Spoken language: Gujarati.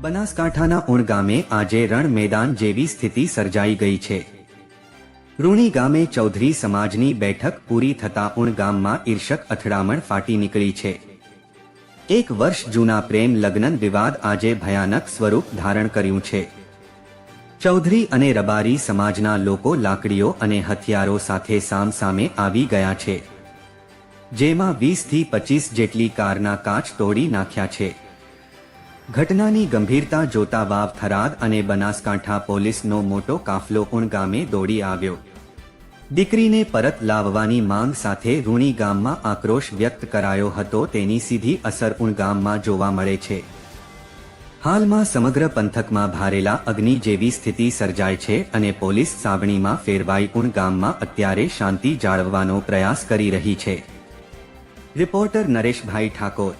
બનાસકાંઠાના ઉણ ગામે આજે રણ મેદાન જેવી સ્થિતિ સર્જાઈ ગઈ છે। રૂણી ગામે ચૌધરી સમાજની બેઠક પૂરી થતા ઉણ ગામમાં ઈર્ષક અથડામણ ફાટી નીકળી છે। એક વર્ષ જૂના પ્રેમ લગ્ન વિવાદ આજે ભયાનક સ્વરૂપ ધારણ કર્યું છે। ચૌધરી અને રબારી સમાજના લોકો લાકડીઓ અને હથિયારો સાથે સામસામે આવી ગયા છે, જેમાં 20 થી 25 જેટલી કારના કાચ તોડી નાખ્યા છે। ઘટનાની ગંભીરતા જોતા વાવ, થરાદ અને બનાસકાંઠા પોલીસનો મોટો કાફલો ઉણ ગામે દોડી આવ્યો। દીકરીને પરત લાવવાની માંગ સાથે રૂણી ગામમાં આક્રોશ વ્યક્ત કરાયો હતો, તેની સીધી અસર ઉણ ગામમાં જોવા મળે છે। હાલમાં સમગ્ર પંથકમાં ભારેલા અગ્નિ જેવી સ્થિતિ સર્જાય છે અને પોલીસ સાવણીમાં ફેરવાઈ ઉણ ગામમાં અત્યારે શાંતિ જાળવવાનો પ્રયાસ કરી રહી છે। રિપોર્ટર નરેશભાઈ ઠાકોર।